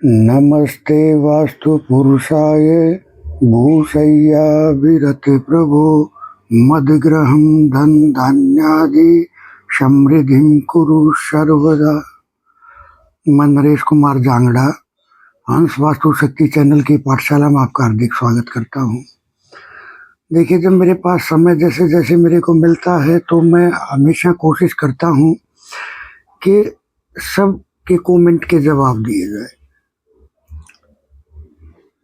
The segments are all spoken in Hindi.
नमस्ते वास्तु पुरुषाय भूषय्या विरते प्रभो मदग्रहं धन धान्यादि समृद्धिं कुरु सर्वदा। मैं नरेश कुमार जांगड़ा हंस वास्तु शक्ति चैनल की पाठशाला में आपका हार्दिक स्वागत करता हूँ। देखिए, जब मेरे पास समय जैसे जैसे मेरे को मिलता है तो मैं हमेशा कोशिश करता हूँ कि सब के कमेंट के जवाब दिए जाए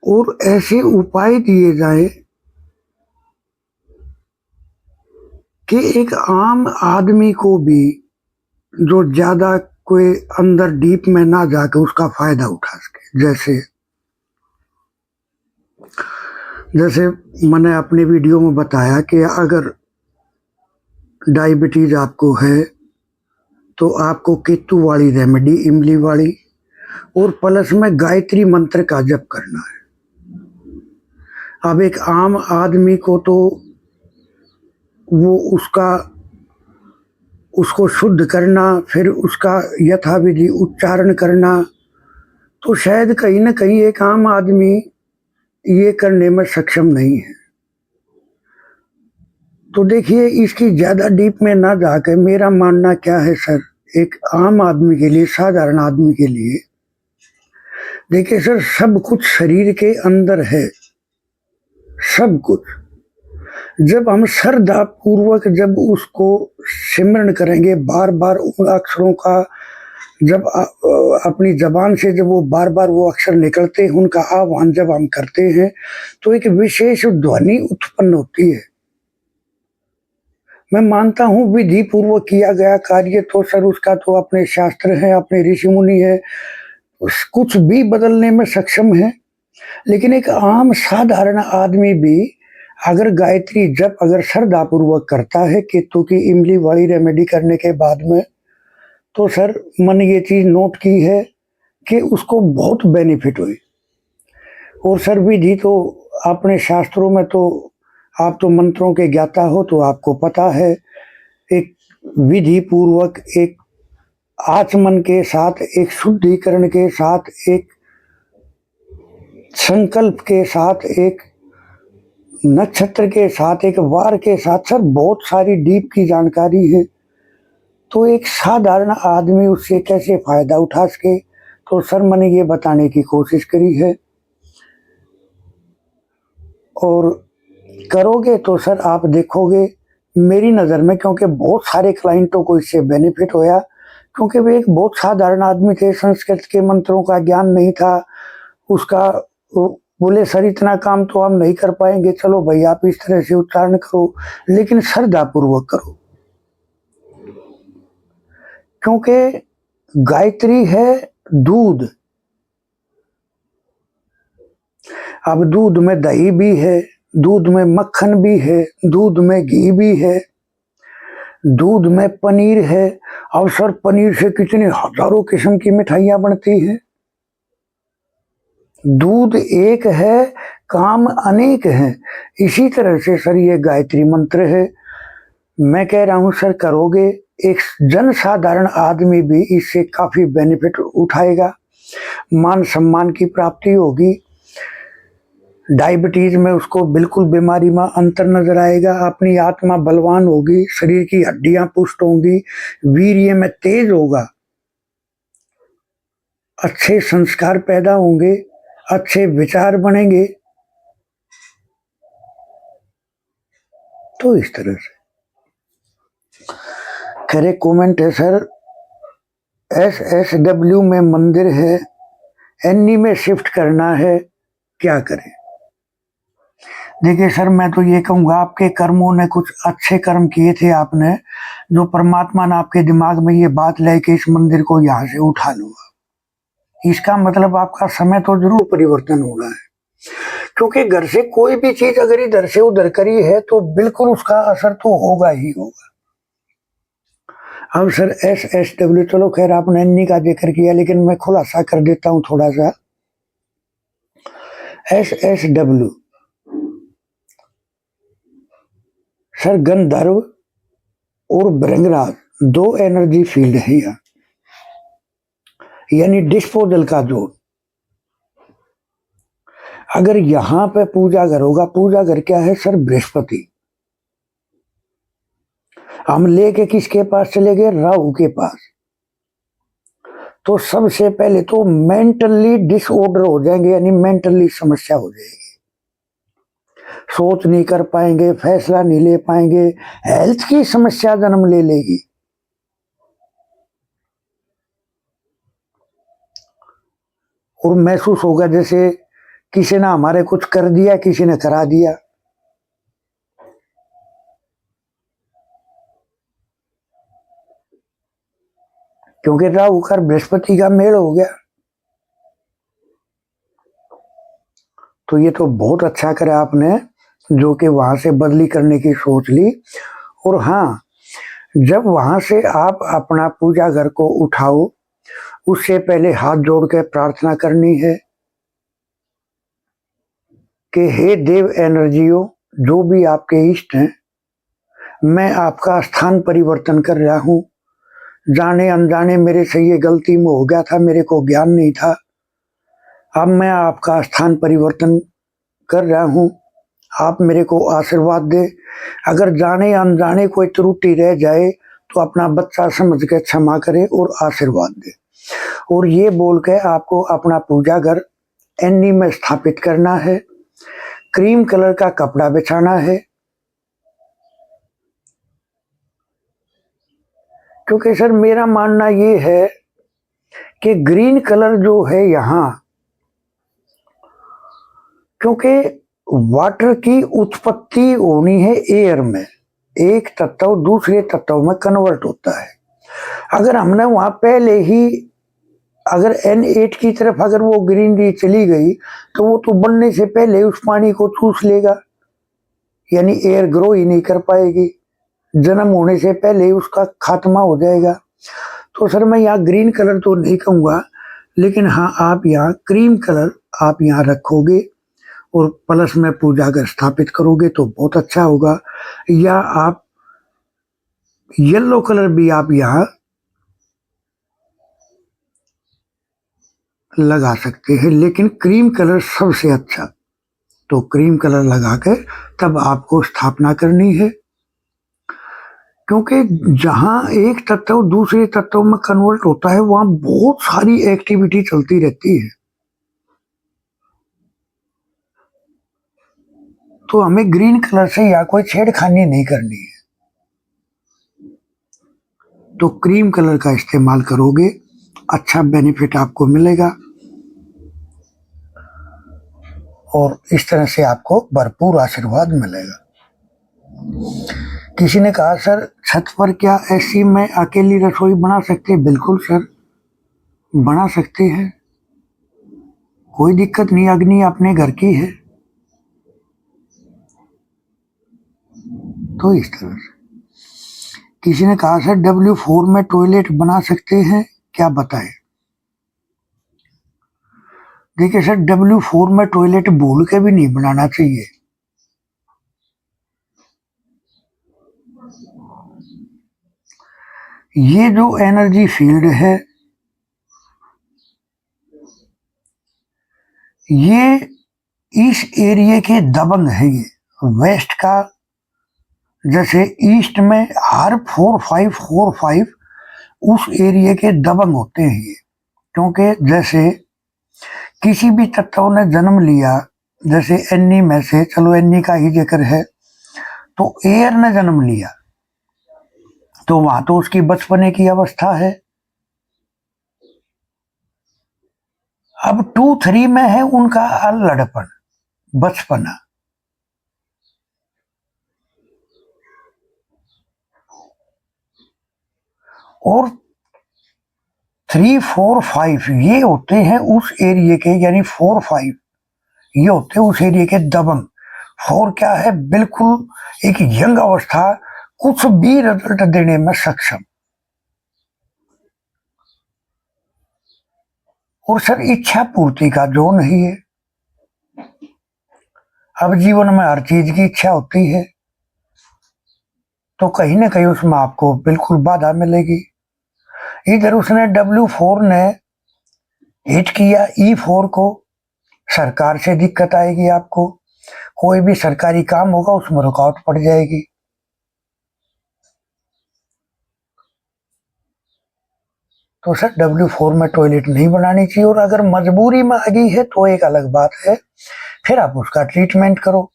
और ऐसे उपाय दिए जाए कि एक आम आदमी को भी, जो ज्यादा कोई अंदर डीप में ना जाके उसका फायदा उठा सके। जैसे मैंने अपने वीडियो में बताया कि अगर डायबिटीज आपको है तो आपको केतु वाली रेमेडी, इमली वाली, और प्लस में गायत्री मंत्र का जप करना है। अब एक आम आदमी को तो वो उसको शुद्ध करना, फिर उसका यथाविधि उच्चारण करना, तो शायद कहीं ना कहीं एक आम आदमी ये करने में सक्षम नहीं है। तो देखिए, इसकी ज्यादा डीप में ना जाकर मेरा मानना क्या है सर, एक आम आदमी के लिए, साधारण आदमी के लिए, देखिए सर, सब कुछ शरीर के अंदर है, सब कुछ। जब हम श्रद्धा पूर्वक जब उसको सिमरण करेंगे, बार बार उन अक्षरों का जब अपनी जबान से जब वो बार बार वो अक्षर निकलते हैं, उनका आह्वान जब हम करते हैं तो एक विशेष ध्वनि उत्पन्न होती है। मैं मानता हूं विधि पूर्वक किया गया कार्य तो सर उसका तो अपने शास्त्र है, अपने ऋषि मुनि है, कुछ भी बदलने में सक्षम है। लेकिन एक आम साधारण आदमी भी अगर गायत्री जप अगर श्रद्धा पूर्वक करता है केतु की इमली वाली रेमेडी करने के बाद में, तो सर मैंने ये चीज नोट की है कि उसको बहुत बेनिफिट हुई। और सर विधि तो अपने शास्त्रों में तो आप तो मंत्रों के ज्ञाता हो तो आपको पता है, एक विधि पूर्वक, एक आचमन के साथ, एक शुद्धिकरण के साथ, एक संकल्प के साथ, एक नक्षत्र के साथ, एक वार के साथ, सर बहुत सारी डीप की जानकारी है। तो एक साधारण आदमी उससे कैसे फायदा उठा सके, तो सर मैंने ये बताने की कोशिश करी है। और करोगे तो सर आप देखोगे मेरी नज़र में, क्योंकि बहुत सारे क्लाइंटों को इससे बेनिफिट होया, क्योंकि वे एक बहुत साधारण आदमी थे, संस्कृत के मंत्रों का ज्ञान नहीं था उसका। बोले सर इतना काम तो हम नहीं कर पाएंगे, चलो भाई आप इस तरह से उच्चारण करो, लेकिन श्रद्धा पूर्वक करो, क्योंकि गायत्री है दूध। अब दूध में दही भी है, दूध में मक्खन भी है, दूध में घी भी है, दूध में पनीर है। और सर पनीर से कितने हजारों किस्म की मिठाइयां बनती हैं। दूध एक है, काम अनेक हैं। इसी तरह से सर ये गायत्री मंत्र है। मैं कह रहा हूं सर, करोगे, एक जन साधारण आदमी भी इससे काफी बेनिफिट उठाएगा, मान सम्मान की प्राप्ति होगी, डायबिटीज में उसको बिल्कुल बीमारी में अंतर नजर आएगा, अपनी आत्मा बलवान होगी, शरीर की हड्डियां पुष्ट होंगी, वीर्य में तेज होगा, अच्छे संस्कार पैदा होंगे, अच्छे विचार बनेंगे। तो इस तरह से खरे कमेंट है सर, SSW में मंदिर है, NE में शिफ्ट करना है, क्या करें। देखिए सर, मैं तो ये कहूंगा, आपके कर्मों ने कुछ अच्छे कर्म किए थे आपने, जो परमात्मा ने आपके दिमाग में ये बात लाई कि इस मंदिर को यहाँ से उठा लो। इसका मतलब आपका समय तो जरूर परिवर्तन होना है, क्योंकि घर से कोई भी चीज अगर इधर से उधर करी है तो बिल्कुल उसका असर तो होगा ही होगा। अब सर SSW, चलो खैर आपने NE का जिक्र किया, लेकिन मैं खुलासा कर देता हूं थोड़ा सा। SSW सर गंधर्व और भृंगराज दो एनर्जी फील्ड है यहाँ, यानी डिस्पोजल का जोन। अगर यहाँ पे पूजा घर होगा, पूजा घर क्या है सर? बृहस्पति। हम लेके किसके पास चले गए? राहु के पास। तो सबसे पहले तो मेंटली डिसऑर्डर हो जाएंगे, यानी मेंटली समस्या हो जाएगी, सोच नहीं कर पाएंगे, फैसला नहीं ले पाएंगे, हेल्थ की समस्या जन्म ले लेगी। और महसूस होगा जैसे किसी ने हमारे कुछ कर दिया, किसी ने करा दिया। क्योंकि राहु का बृहस्पति का मेल हो गया। तो ये तो बहुत अच्छा करा आपने, जो कि वहां से बदली करने की सोच ली। और हाँ, जब वहां से आप अपना पूजा घर को उठाओ, उससे पहले हाथ जोड़ के प्रार्थना करनी है कि हे देव एनर्जियों, जो भी आपके इष्ट हैं, मैं आपका स्थान परिवर्तन कर रहा हूं। जाने अनजाने मेरे से ये गलती में हो गया था, मेरे को ज्ञान नहीं था। अब मैं आपका स्थान परिवर्तन कर रहा हूं, आप मेरे को आशीर्वाद दे। अगर जाने अनजाने कोई त्रुटि रह जाए तो अपना बच्चा समझ के क्षमा करे और आशीर्वाद दे। और ये बोल के आपको अपना पूजा घर एनी में स्थापित करना है। क्रीम कलर का कपड़ा बिछाना है, क्योंकि सर मेरा मानना ये है कि ग्रीन कलर जो है यहाँ, क्योंकि वाटर की उत्पत्ति होनी है एयर में, एक तत्व दूसरे तत्व में कन्वर्ट होता है। अगर हमने वहां पहले ही अगर N8 की तरफ अगर वो ग्रीनरी चली गई तो वो तो बनने से पहले उस पानी को चूस लेगा, यानी एयर ग्रो ही नहीं कर पाएगी, जन्म होने से पहले उसका खात्मा हो जाएगा। तो सर मैं यहाँ ग्रीन कलर तो नहीं कहूँगा, लेकिन हाँ आप यहाँ क्रीम कलर आप यहाँ रखोगे और प्लस में पूजा घर स्थापित करोगे तो बहुत अच्छा होगा। या आप येलो कलर भी आप यहाँ लगा सकते हैं, लेकिन क्रीम कलर सबसे अच्छा। तो क्रीम कलर लगा के तब आपको स्थापना करनी है, क्योंकि जहां एक तत्व दूसरे तत्व में कन्वर्ट होता है वहां बहुत सारी एक्टिविटी चलती रहती है। तो हमें ग्रीन कलर से या कोई छेड़खानी नहीं करनी है। तो क्रीम कलर का इस्तेमाल करोगे, अच्छा बेनिफिट आपको मिलेगा और इस तरह से आपको भरपूर आशीर्वाद मिलेगा। किसी ने कहा सर छत पर क्या ऐसी में अकेली रसोई बना सकते हैं? बिल्कुल सर, बना सकते हैं, कोई दिक्कत नहीं, अग्नि अपने घर की है। तो इस तरह से किसी ने कहा सर W4 में टॉयलेट बना सकते हैं क्या, बताएं? देखिए सर W4 में टॉयलेट भूल के भी नहीं बनाना चाहिए। ये जो एनर्जी फील्ड है ये इस एरिया के दबंग है, ये वेस्ट का, जैसे ईस्ट में हर 4545 उस एरिया के दबंग होते हैं ये। क्योंकि जैसे किसी भी तत्व ने जन्म लिया, जैसे एनी में से, चलो एनी का ही जिक्र है, तो एयर ने जन्म लिया तो वहां तो उसकी बचपने की अवस्था है। अब 2-3 में है उनका अल्लड़पन, बचपना। और 3-4-5 ये होते हैं उस एरिया के, यानी 4-5 ये होते हैं उस एरिया के दबंग। 4 क्या है? बिल्कुल एक यंग अवस्था, कुछ भी रिजल्ट देने में सक्षम। और सर इच्छा पूर्ति का जोन ही है। अब जीवन में हर चीज की इच्छा होती है, तो कहीं ना कहीं उसमें आपको बिल्कुल बाधा मिलेगी। इधर उसने W4 ने हिट किया E4 को, सरकार से दिक्कत आएगी, आपको कोई भी सरकारी काम होगा उसमें रुकावट पड़ जाएगी। तो सर W4 में टॉयलेट नहीं बनानी चाहिए, और अगर मजबूरी में आ गई है तो एक अलग बात है, फिर आप उसका ट्रीटमेंट करो।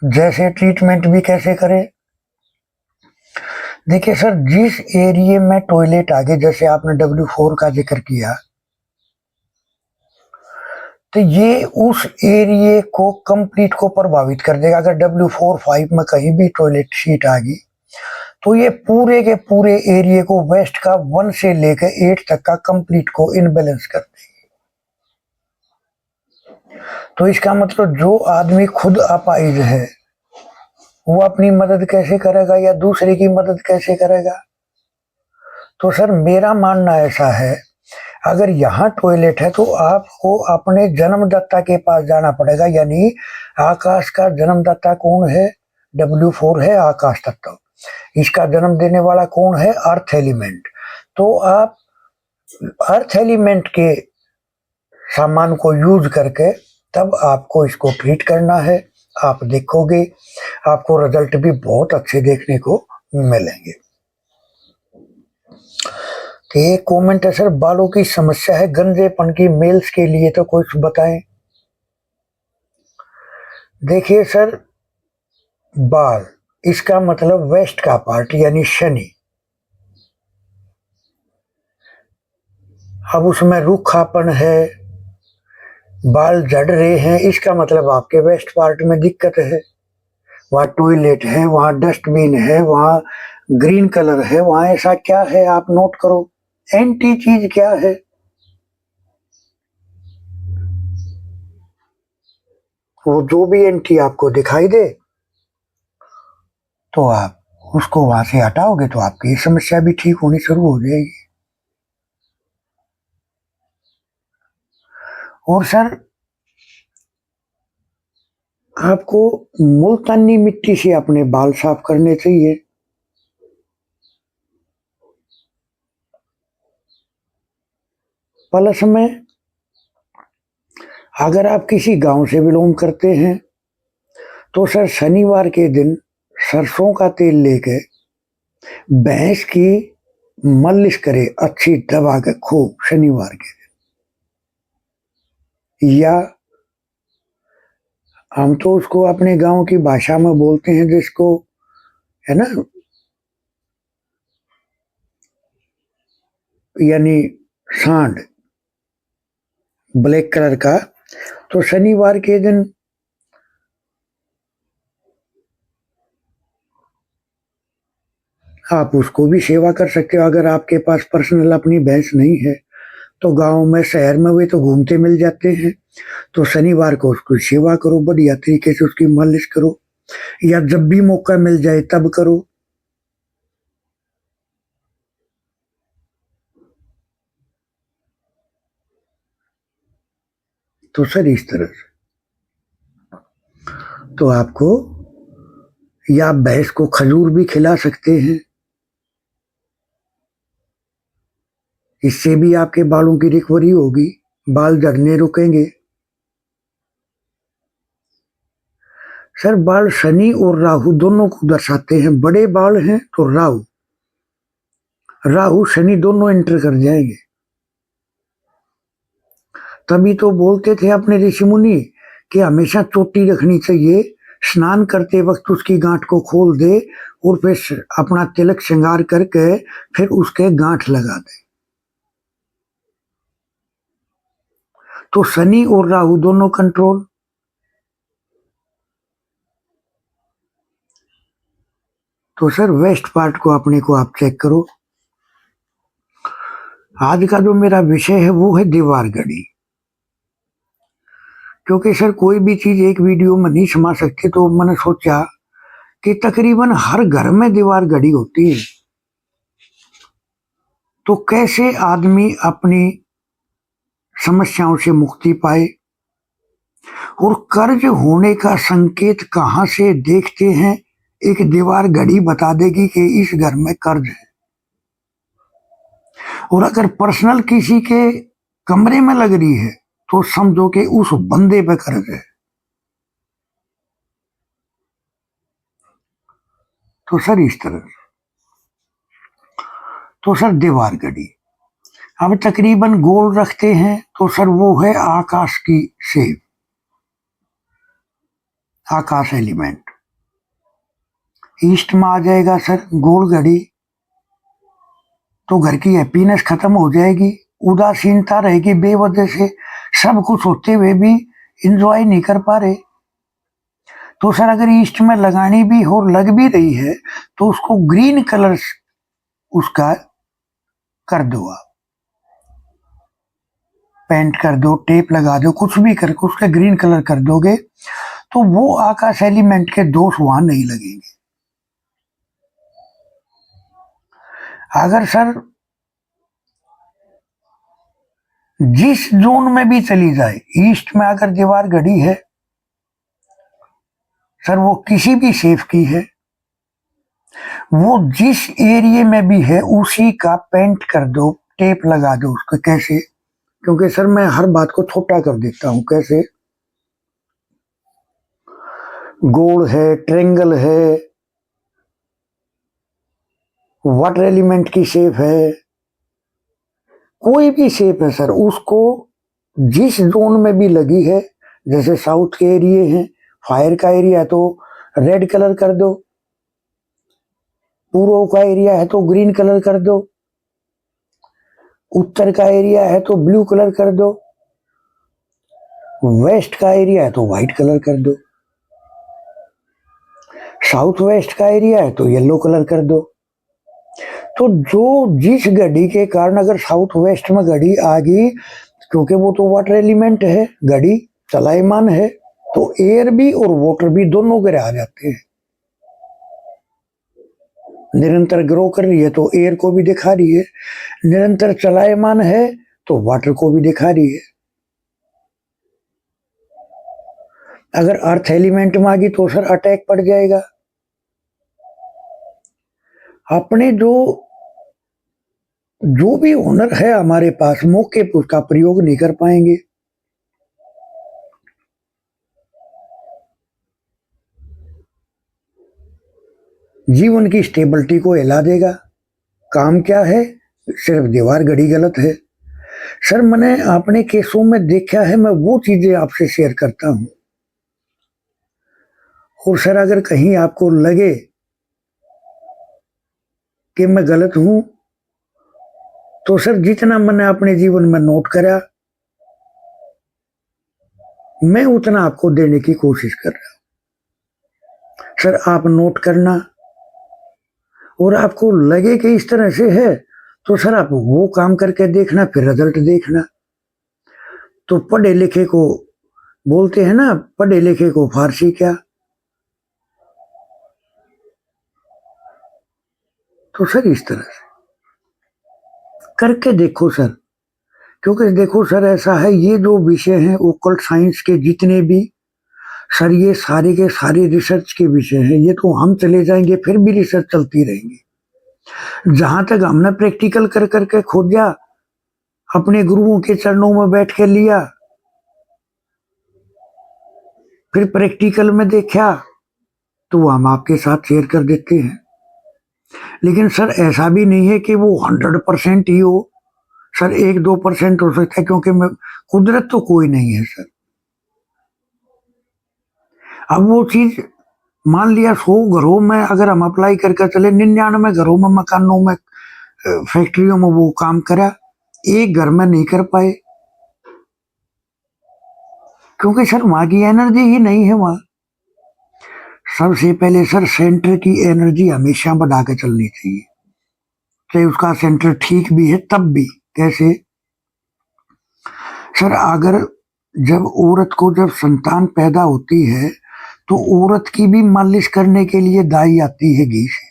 जैसे ट्रीटमेंट भी कैसे करें, देखिए सर, जिस एरिया में टॉयलेट आ गए, जैसे आपने W4 का जिक्र किया, तो ये उस एरिया को कंप्लीट को प्रभावित कर देगा। अगर W4-5 में कहीं भी टॉयलेट सीट आ गई तो ये पूरे के पूरे एरिया को, वेस्ट का 1 से लेकर 8 तक का कंप्लीट को इनबैलेंस कर देगी। तो इसका मतलब जो आदमी खुद अपाहिज है वो अपनी मदद कैसे करेगा या दूसरे की मदद कैसे करेगा। तो सर मेरा मानना ऐसा है, अगर यहाँ टॉयलेट है तो आपको अपने जन्मदाता के पास जाना पड़ेगा, यानी आकाश का जन्मदाता कौन है? W4 है आकाश तत्व। इसका जन्म देने वाला कौन है? Earth element. तो आप अर्थ एलिमेंट के सामान को यूज करके तब आपको इसको ट्रीट करना है। आप देखोगे आपको रिजल्ट भी बहुत अच्छे देखने को मिलेंगे। तो ये कमेंट है सर, बालों की समस्या है गंजेपन की मेल्स के लिए, तो कुछ बताएं। देखिए सर, बाल, इसका मतलब वेस्ट का पार्ट यानी शनि, अब उसमें रूखापन है, बाल झड़ रहे हैं, इसका मतलब आपके वेस्ट पार्ट में दिक्कत है। वहाँ टॉयलेट है, वहाँ डस्टबिन है, वहाँ ग्रीन कलर है, वहाँ ऐसा क्या है आप नोट करो। एंटी चीज क्या है? वो जो भी एंटी आपको दिखाई दे तो आप उसको वहां से हटाओगे तो आपकी समस्या भी ठीक होनी शुरू हो जाएगी। और सर आपको मुल्तानी मिट्टी से अपने बाल साफ करने चाहिए। प्लस में अगर आप किसी गांव से बिलोंग करते हैं तो सर शनिवार के दिन सरसों का तेल लेके भैंस की मालिश करे अच्छी दबा के खूब शनिवार के दिन। या हम तो उसको अपने गांव की भाषा में बोलते हैं जिसको, है ना, यानी सांड, ब्लैक कलर का। तो शनिवार के दिन आप उसको भी सेवा कर सकते हो। अगर आपके पास पर्सनल अपनी भैंस नहीं है तो गांव में शहर में वे तो घूमते मिल जाते हैं, तो शनिवार को उसकी सेवा करो, बढ़िया तरीके से उसकी मालिश करो, या जब भी मौका मिल जाए तब करो। तो सर इस तरह से तो आपको, या भैंस को खजूर भी खिला सकते हैं, इससे भी आपके बालों की रिकवरी होगी, बाल झड़ने रुकेंगे। सर बाल शनि और राहु दोनों को दर्शाते हैं। बड़े बाल हैं तो राहु, राहु शनि दोनों एंटर कर जाएंगे। तभी तो बोलते थे अपने ऋषि मुनि कि हमेशा चोटी रखनी चाहिए, स्नान करते वक्त उसकी गांठ को खोल दे और फिर अपना तिलक श्रृंगार करके फिर उसके गांठ लगा दे। तो शनि और राहु दोनों कंट्रोल। तो सर वेस्ट पार्ट को अपने को आप चेक करो। आज का जो मेरा विषय है वो है दीवार घड़ी, क्योंकि सर कोई भी चीज एक वीडियो में नहीं समा सकती, तो मैंने सोचा कि तकरीबन हर घर में दीवार घड़ी होती है, तो कैसे आदमी अपनी समस्याओं से मुक्ति पाए, और कर्ज होने का संकेत कहां से देखते हैं? एक दीवार घड़ी बता देगी कि इस घर में कर्ज है। और अगर पर्सनल किसी के कमरे में लग रही है तो समझो कि उस बंदे पे कर्ज है। तो सर इस तरह, तो सर दीवार घड़ी अब तकरीबन गोल रखते हैं, तो सर वो है आकाश की शेप, आकाश एलिमेंट। ईस्ट में आ जाएगा सर गोल घड़ी, तो घर की हैप्पीनेस खत्म हो जाएगी, उदासीनता रहेगी बेवजह से, सब कुछ होते हुए भी इंजॉय नहीं कर पा रहे। तो सर अगर ईस्ट में लगानी भी हो, लग भी रही है, तो उसको ग्रीन कलर उसका कर दो, आप पेंट कर दो, टेप लगा दो, कुछ भी करके उसका ग्रीन कलर कर दोगे, तो वो आकाश एलिमेंट के दोष वहां नहीं लगेंगे। अगर सर जिस जोन में भी चली जाए, ईस्ट में अगर दीवार घड़ी है सर, वो किसी भी शेप की है, वो जिस एरिया में भी है उसी का पेंट कर दो, टेप लगा दो उसको। कैसे? क्योंकि सर मैं हर बात को छोटा कर देता हूं। कैसे? गोल है, ट्रेंगल है, वाटर एलिमेंट की शेप है, कोई भी शेप है सर, उसको जिस जोन में भी लगी है, जैसे साउथ के एरिया है, फायर का एरिया है तो रेड कलर कर दो, पूर्व का एरिया है तो ग्रीन कलर कर दो, उत्तर का एरिया है तो ब्लू कलर कर दो, वेस्ट का एरिया है तो व्हाइट कलर कर दो, साउथ वेस्ट का एरिया है तो येलो कलर कर दो। तो जो जिस घड़ी के कारण अगर साउथ वेस्ट में घड़ी आ गई, क्योंकि वो तो वाटर एलिमेंट है, घड़ी चलायमान है, तो एयर भी और वाटर भी दोनों ग्रह आ जाते हैं। निरंतर ग्रो कर रही है तो एयर को भी दिखा रही है, निरंतर चलायमान है तो वाटर को भी दिखा रही है। अगर अर्थ एलिमेंट में आ गई तो सर अटैक पड़ जाएगा। अपने जो भी हुनर है हमारे पास, मौके पर उसका प्रयोग नहीं कर पाएंगे। जीवन की स्टेबिलिटी को हिला देगा। काम क्या है? सिर्फ दीवार घड़ी गलत है। सर मैंने अपने केसों में देखा है, मैं वो चीजें आपसे शेयर करता हूं। और सर अगर कहीं आपको लगे कि मैं गलत हूं, तो सर जितना मैंने अपने जीवन में नोट करा, मैं उतना आपको देने की कोशिश कर रहा हूं। सर आप नोट करना, और आपको लगे कि इस तरह से है, तो सर आप वो काम करके देखना, फिर रिजल्ट देखना। तो पढ़े लिखे को बोलते हैं ना, पढ़े लिखे को फारसी क्या। तो सर इस तरह से करके देखो सर, क्योंकि देखो सर ऐसा है, ये जो विषय हैं ओकल्ट साइंस के जितने भी सर, ये सारे के सारे रिसर्च के विषय हैं। ये तो हम चले जाएंगे फिर भी रिसर्च चलती रहेंगी। जहां तक हमने प्रैक्टिकल कर करके खोजा, अपने गुरुओं के चरणों में बैठ के लिया, फिर प्रैक्टिकल में देखा, तो वो हम आपके साथ शेयर कर देते हैं। लेकिन सर ऐसा भी नहीं है कि वो 100% ही हो सर, 1-2% हो सकता है, क्योंकि मैं कुदरत तो कोई नहीं है सर। अब वो चीज मान लिया 100 घरों में अगर हम अप्लाई करके चले, 99 घरों में, मकानों में, फैक्ट्रियों में वो काम करा, एक घर में नहीं कर पाए, क्योंकि सर वहां की एनर्जी ही नहीं है। वहां सबसे पहले सर सेंटर की एनर्जी हमेशा बढ़ा के चलनी चाहिए, चाहे उसका सेंटर ठीक भी है तब भी। कैसे? सर अगर जब औरत को जब संतान पैदा होती है, तो औरत की भी मालिश करने के लिए दाई आती है घी से।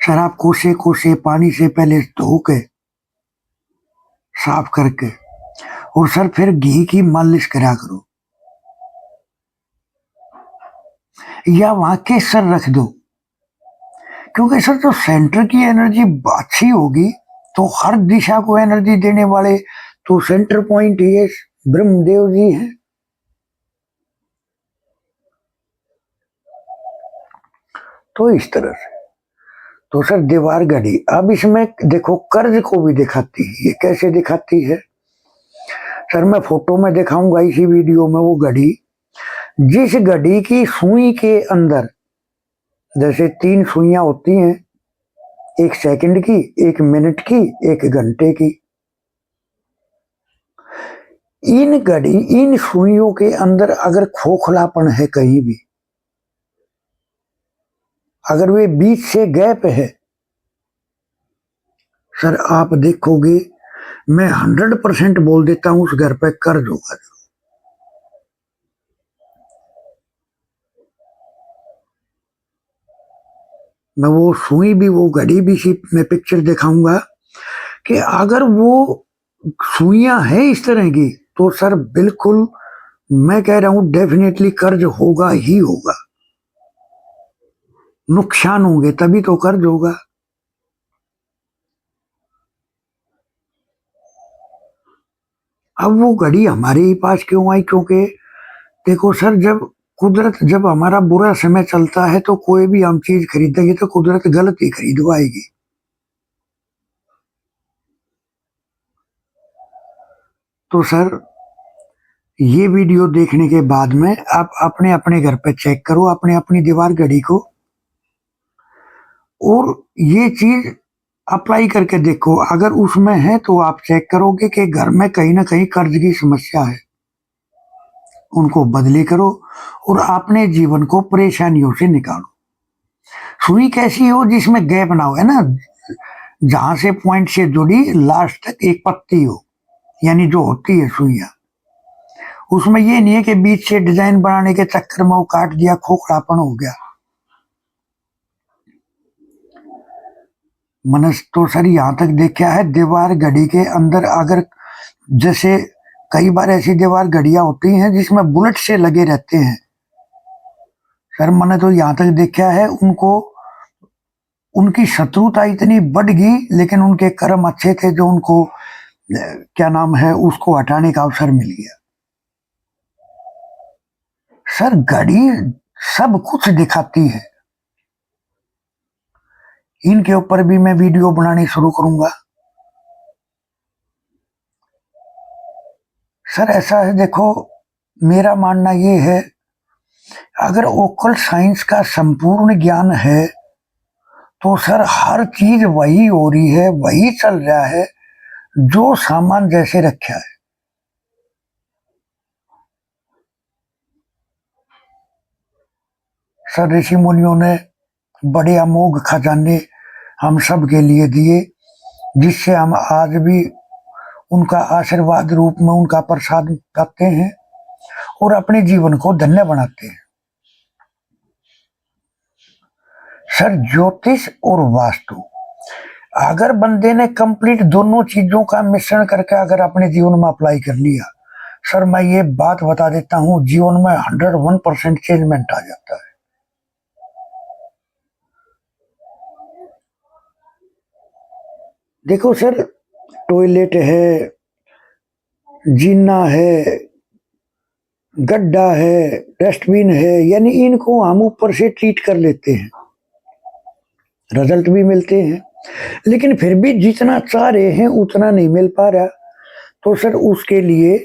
सर आप कोसे कोसे पानी से पहले धो के साफ करके, और सर फिर घी की मालिश करा करो, या वहां केसर रख दो। क्योंकि सर जो सेंटर की एनर्जी अच्छी होगी, तो हर दिशा को एनर्जी देने वाले तो सेंटर पॉइंट ये ब्रह्मदेव जी हैं। तो इस तरह से तो सर दीवार घड़ी अब इसमें देखो कर्ज को भी दिखाती है। ये कैसे दिखाती है सर, मैं फोटो में दिखाऊंगा इसी वीडियो में। वो घड़ी, जिस घड़ी की सुई के अंदर जैसे 3 सुइयां होती हैं, 1 सेकंड की, 1 मिनट की, 1 घंटे की। इन सुइयों के अंदर अगर खोखलापन है कहीं भी, अगर वे बीच से गैप है सर, आप देखोगे, मैं 100% बोल देता हूं उस घर पे कर्ज होगा। मैं वो सुई भी, वो घड़ी भी सी मैं पिक्चर दिखाऊंगा कि अगर वो सुइयां हैं इस तरह की, तो सर बिल्कुल मैं कह रहा हूं डेफिनेटली कर्ज होगा ही होगा। नुकसान होंगे तभी तो कर्ज होगा। अब वो घड़ी हमारे ही पास क्यों आई? क्योंकि देखो सर, जब हमारा बुरा समय चलता है तो कोई भी हम चीज खरीदेंगे तो कुदरत गलत ही खरीदवाएगी। तो सर ये वीडियो देखने के बाद में आप अपने अपने घर पे चेक करो, अपने अपनी दीवार घड़ी को, और ये चीज अप्लाई करके देखो। अगर उसमें है तो आप चेक करोगे कि घर में कहीं ना कहीं कर्ज की समस्या है, उनको बदली करो और अपने जीवन को परेशानियों से निकालो। सुई कैसी हो? जिसमें गैप ना हो, है ना, जहां से पॉइंट से जुड़ी लास्ट तक एक पत्ती हो, यानी जो होती है सुइया। उसमें ये नहीं है कि बीच से डिजाइन बनाने के चक्कर में वो काट दिया, खोखलापन हो गया। मैंने तो सर यहां तक देखा है दीवार घड़ी के अंदर, अगर जैसे कई बार ऐसी दीवार घड़ियां होती हैं जिसमें बुलेट से लगे रहते हैं सर, मैंने तो यहां तक देखा है उनको, उनकी शत्रुता इतनी बढ़ गई, लेकिन उनके कर्म अच्छे थे जो उनको क्या नाम है, उसको हटाने का अवसर मिल गया। सर घड़ी सब कुछ दिखाती है। इनके ऊपर भी मैं वीडियो बनानी शुरू करूंगा। सर ऐसा है, देखो मेरा मानना ये है, अगर ओकल साइंस का संपूर्ण ज्ञान है तो सर हर चीज वही हो रही है, वही चल रहा है जो सामान जैसे रखा है। सर ऋषि मुनियों ने बड़े अमोघ खजाने हम सब के लिए दिए, जिससे हम आज भी उनका आशीर्वाद रूप में उनका प्रसाद पाते हैं और अपने जीवन को धन्य बनाते हैं। सर ज्योतिष और वास्तु, अगर बंदे ने कंप्लीट दोनों चीजों का मिश्रण करके अगर अपने जीवन में अप्लाई कर लिया, सर मैं ये बात बता देता हूं, जीवन में 101% चेंजमेंट आ जाता है। देखो सर, टॉयलेट है, जीना है, गड्ढा है, डस्टबिन है, यानी इनको हम ऊपर से ट्रीट कर लेते हैं, रिजल्ट भी मिलते हैं, लेकिन फिर भी जितना चाह रहे हैं उतना नहीं मिल पा रहा। तो सर उसके लिए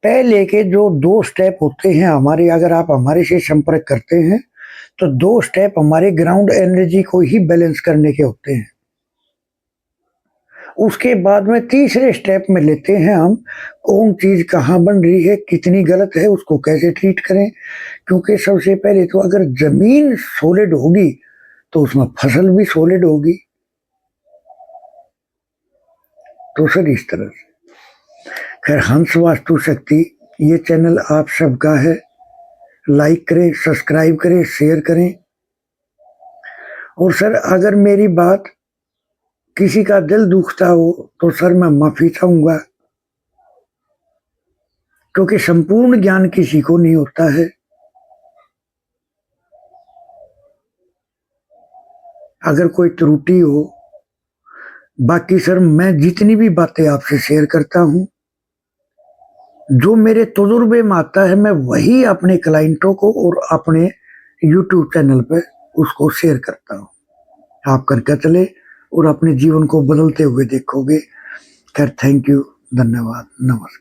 पहले के जो 2 स्टेप होते हैं हमारे, अगर आप हमारे से संपर्क करते हैं तो 2 स्टेप हमारे ग्राउंड एनर्जी को ही बैलेंस करने के होते हैं। उसके बाद में तीसरे स्टेप में लेते हैं हम, कौन चीज कहाँ बन रही है, कितनी गलत है, उसको कैसे ट्रीट करें। क्योंकि सबसे पहले तो अगर जमीन सॉलिड होगी तो उसमें फसल भी सॉलिड होगी। तो सर इस तरह से, खैर हंस वास्तु शक्ति ये चैनल आप सबका है, लाइक करें, सब्सक्राइब करें, शेयर करें। और सर अगर मेरी बात किसी का दिल दुखता हो तो सर मैं माफी चाहूंगा, क्योंकि संपूर्ण ज्ञान किसी को नहीं होता है। अगर कोई त्रुटि हो, बाकी सर मैं जितनी भी बातें आपसे शेयर करता हूं जो मेरे तजुर्बे में आता है मैं वही अपने क्लाइंटों को और अपने यूट्यूब चैनल पे उसको शेयर करता हूँ। आप करके चले और अपने जीवन को बदलते हुए देखोगे। खैर, थैंक यू, धन्यवाद, नमस्कार।